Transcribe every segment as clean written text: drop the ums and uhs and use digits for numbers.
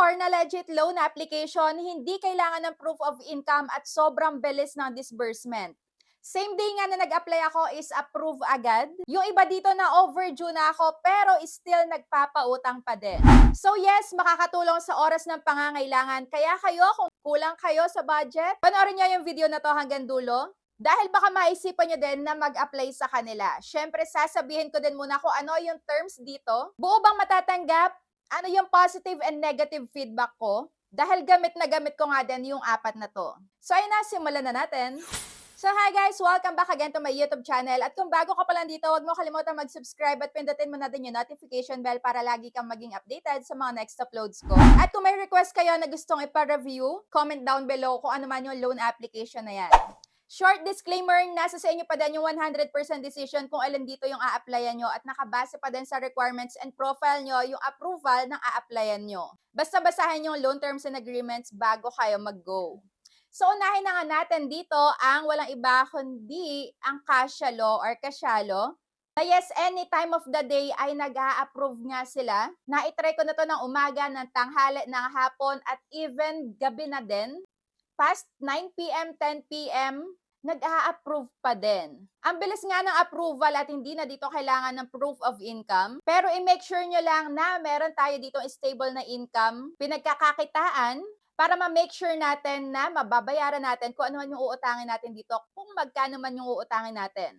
For na legit loan application, hindi kailangan ng proof of income at sobrang bilis ng disbursement. Same day nga na nag-apply ako is approve agad. Yung iba dito na overdue na ako pero still nagpapautang pa din. So yes, makakatulong sa oras ng pangangailangan. Kaya kayo, kung kulang kayo sa budget, panoorin nyo yung video na to hanggang dulo. Dahil baka maisipan nyo din na mag-apply sa kanila. Siyempre, sasabihin ko din muna kung ano yung terms dito. Buo bang matatanggap? Ano yung positive and negative feedback ko? Dahil gamit na gamit ko nga din yung apat na to. So ayun na, simulan na natin. So hi guys, welcome back again to my YouTube channel. At kung bago ka pa lang dito, huwag mo kalimutan mag-subscribe at pindutin mo na din yung notification bell para lagi kang maging updated sa mga next uploads ko. At kung may request kayo na gustong ipa-review, comment down below kung ano man yung loan application na yan. Short disclaimer, nasa sa inyo pa din yung 100% decision kung alin dito yung a-applyan nyo at nakabase pa din sa requirements and profile nyo yung approval ng a-applyan nyo. Basta basahin yung loan terms and agreements bago kayo mag-go. So, unahin na nga natin dito ang walang iba kundi ang Kasya Law or Kasyalo. Yes, any time of the day ay nag-a-approve nga sila. Na-try ko na to ng umaga, ng tanghali, ng hapon at even gabi na din. Past 9 p.m., 10 p.m., nag-a-approve pa din. Ang bilis nga ng approval at hindi na dito kailangan ng proof of income. Pero i-make sure nyo lang na meron tayo dito stable na income, pinagkakakitaan, para ma-make sure natin na mababayaran natin kung ano man yung uutangin natin dito, kung magkano man yung uutangin natin.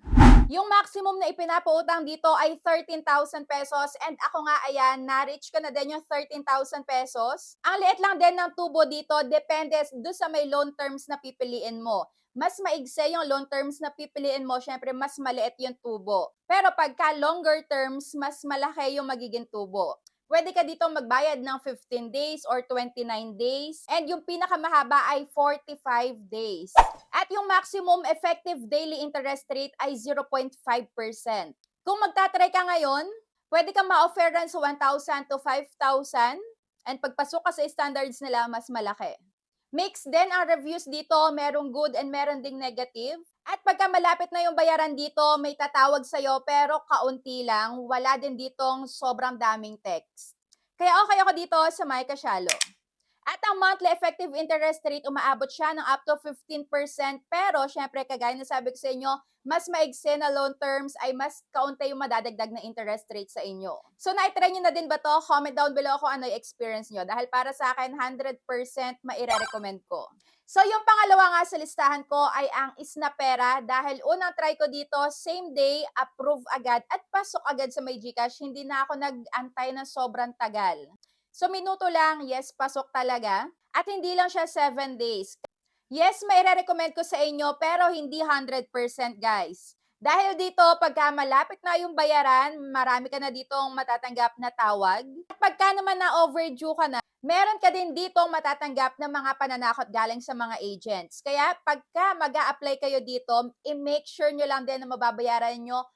Yung maximum na ipinapautang dito ay 13,000 pesos and ako nga ayan, na-reach ko na din yung 13,000 pesos. Ang liit lang din ng tubo dito, depende doon sa may loan terms na pipiliin mo. Mas maigse yung loan terms na pipiliin mo, syempre mas maliit yung tubo. Pero pagka longer terms, mas malaki yung magiging tubo. Pwede ka dito magbayad ng 15 days or 29 days. And yung pinakamahaba ay 45 days. At yung maximum effective daily interest rate ay 0.5%. Kung magtatry ka ngayon, pwede kang ma-offeran sa 1,000 to 5,000. And pagpasok ka sa standards nila, mas malaki. Mix din ang reviews dito, merong good and meron ding negative. At pagka malapit na yung bayaran dito, may tatawag sa'yo pero kaunti lang, wala din ditong sobrang daming text. Kaya okay ako dito sa My Kasyalo. At ang monthly effective interest rate, umaabot siya ng up to 15%. Pero, syempre, kagaya na sabi ko sa inyo, mas maigsi na loan terms ay mas kaunti yung madadagdag na interest rate sa inyo. So, na-try nyo na din ba to? Comment down below kung ano yung experience nyo. Dahil para sa akin, 100% maire-recommend ko. So, yung pangalawa nga sa listahan ko ay ang Snapera. Dahil unang try ko dito, same day, approve agad at pasok agad sa may GCash. Hindi na ako nag-antay ng sobrang tagal. So, minuto lang, yes, pasok talaga. At hindi lang siya 7 days. Yes, maire-recommend ko sa inyo, pero hindi 100% guys. Dahil dito, pagka malapit na yung bayaran, marami ka na ditong matatanggap na tawag. At pagka naman na overdue ka na, meron ka din ditong matatanggap na mga pananakot galing sa mga agents. Kaya pagka mag-a-apply kayo dito, i-make sure nyo lang din na mababayaran nyo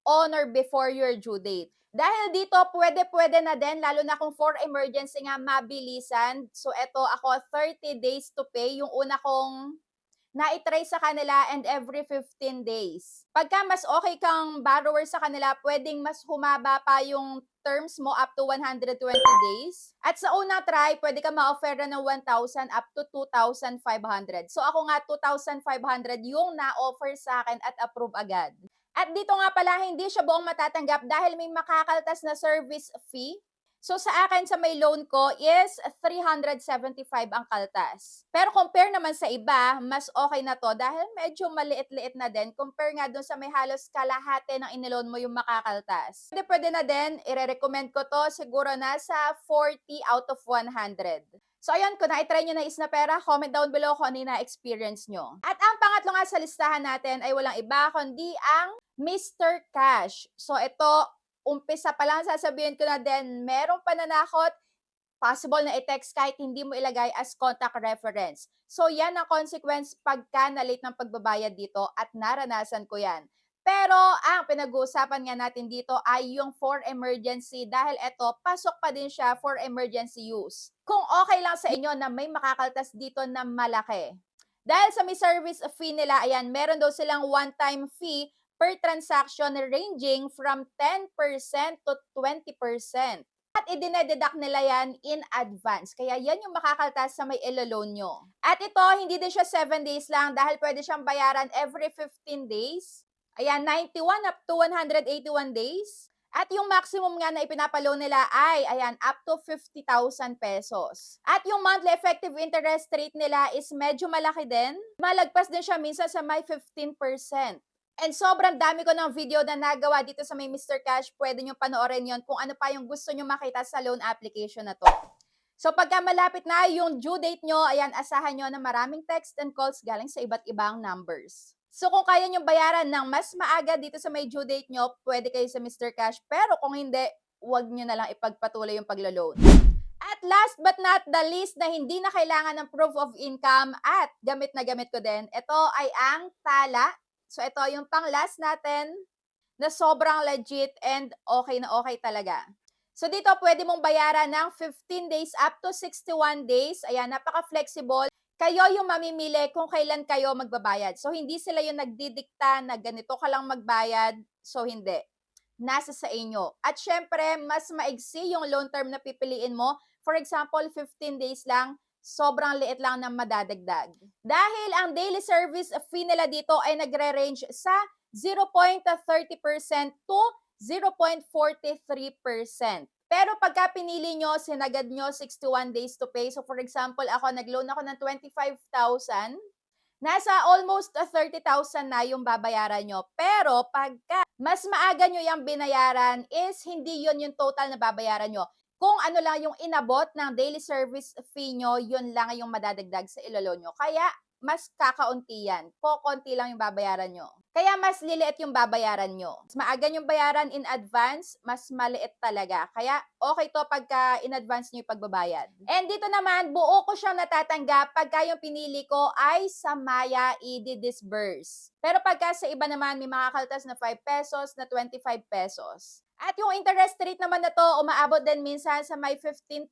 on or before your due date. Dahil dito, pwede na din, lalo na kung for emergency nga, mabilisan. So, eto ako, 30 days to pay. Yung una kong na-try sa kanila and every 15 days. Pagka mas okay kang borrower sa kanila, pwedeng mas humaba pa yung terms mo up to 120 days. At sa una try, pwede ka ma-offer ng 1,000 up to 2,500. So, ako nga, 2,500 yung na-offer sa akin at approve agad. At dito nga pala, hindi siya buong matatanggap dahil may makakaltas na service fee. So sa akin, sa may loan ko is 375 ang kaltas. Pero compare naman sa iba, mas okay na to dahil medyo maliit-liit na din. Compare nga dun sa may halos kalahati ng iniloan mo yung makakaltas. Pwede na din, ire-recommend ko to siguro nasa 40 out of 100. So ayun, kung na-try nyo na Snapera, comment down below kung ano yung na-experience nyo. At ang pangatlo nga sa listahan natin ay walang iba kundi ang Mr. Cash. So ito, umpisa pa lang sasabihin ko na din, merong pananakot, possible na i-text kahit hindi mo ilagay as contact reference. So yan ang consequence pagka na-late ng pagbabayad dito at naranasan ko yan. Pero ang pinag-uusapan nga natin dito ay yung for emergency dahil eto, pasok pa din siya for emergency use. Kung okay lang sa inyo na may makakaltas dito na malaki. Dahil sa may service fee nila, ayan, meron daw silang one-time fee per transaction ranging from 10% to 20%. At idine-deduct nila yan in advance. Kaya yan yung makakaltas sa may ilo-loan nyo. At ito, hindi din siya 7 days lang dahil pwede siyang bayaran every 15 days. Ayan, 91 up to 181 days. At yung maximum nga na ipinapaloan nila ay, ayan, up to 50,000 pesos. At yung monthly effective interest rate nila is medyo malaki din. Malagpas din siya minsan sa may 15%. And sobrang dami ko ng video na nagawa dito sa may Mr. Cash. Pwede nyo panoorin yon kung ano pa yung gusto nyo makita sa loan application na to. So pagka malapit na yung due date nyo, ayan, asahan nyo na maraming text and calls galing sa iba't ibang numbers. So kung kaya nyo bayaran ng mas maaga dito sa may due date nyo, pwede kayo sa Mr. Cash. Pero kung hindi, huwag nyo na lang ipagpatuloy yung paglo-loan. At last but not the least na hindi na kailangan ng proof of income at gamit na gamit ko din, ito ay ang Tala. So ito yung pang last natin na sobrang legit and okay na okay talaga. So dito pwede mong bayaran ng 15 days up to 61 days. Ayan, napaka-flexible. Kayo yung mamimili kung kailan kayo magbabayad. So hindi sila yung nagdidikta na ganito ka lang magbayad. So hindi. Nasa sa inyo. At syempre, mas maigsi yung loan term na pipiliin mo. For example, 15 days lang. Sobrang liit lang na madadagdag. Dahil ang daily service fee nila dito ay nagre-range sa 0.30% to 0.43%. Pero pagka pinili nyo, sinagad nyo 61 days to pay. So for example, nag-loan ako ng 25,000. Nasa almost 30,000 na yung babayaran nyo. Pero pagka mas maaga nyo yung binayaran is hindi yun yung total na babayaran nyo. Kung ano lang yung inabot ng daily service fee nyo, yun lang yung madadagdag sa ilolo nyo. Kaya, mas kakaunti yan. Kokonti lang yung babayaran nyo. Kaya mas liliit yung babayaran nyo. Mas maaga yung bayaran in advance, mas maliit talaga. Kaya okay to pagka in advance nyo yung pagbabayad. And dito naman, buo ko siyang natatanggap pagka yung pinili ko ay sa Maya i-disburse. Pero pagka sa iba naman, may makakaltas na 5 pesos, na 25 pesos. At yung interest rate naman na to, umaabot din minsan sa may 15%.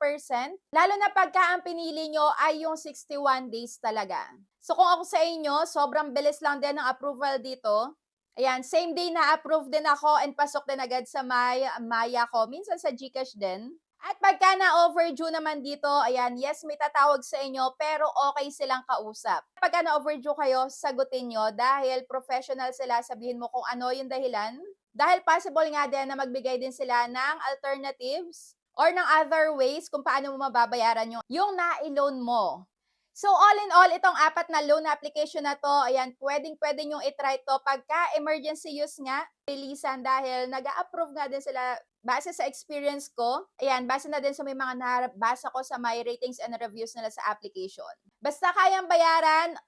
Lalo na pagka ang pinili nyo ay yung 61 days talaga. So kung ako sa inyo, sobrang bilis lang din ang approval dito. Ayan, same day na approve din ako and pasok din agad sa Maya ko. Minsan sa GCash din. At pagka na-overdue naman dito, ayan, yes, may tatawag sa inyo, pero okay silang kausap. Pagka na-overdue kayo, sagutin nyo dahil professional sila, sabihin mo kung ano yung dahilan. Dahil possible nga din na magbigay din sila ng alternatives or ng other ways kung paano mo mababayaran yung na-loan mo. So all in all, itong 4 na loan application na to, ayan, pwedeng-pwede nyo itry to pagka emergency use nga, releasean dahil nag-a-approve nga din sila base sa experience ko. Ayan, base na din sa may mga nabasa ko sa my ratings and reviews nila sa application. Basta kayang bayaran,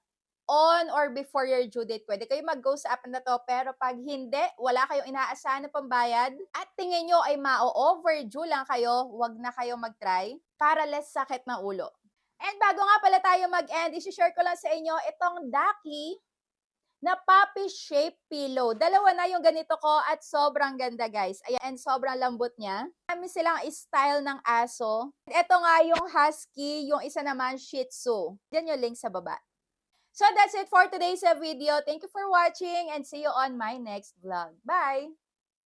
on or before your due date, pwede kayo mag-go sa app na to. Pero pag hindi, wala kayong inaasahan na pambayad at tingin nyo ay ma-overdue lang kayo, wag na kayo mag-try para less sakit ng ulo. And bago nga pala tayo mag-end, isi-share ko lang sa inyo itong Ducky na puppy shape pillow. Dalawa na yung ganito ko at sobrang ganda guys. Ayan, and sobrang lambot niya. Kami silang style ng aso. Ito nga yung husky, yung isa naman shih tzu. Yan yung link sa baba. So that's it for today's video. Thank you for watching and see you on my next vlog. Bye!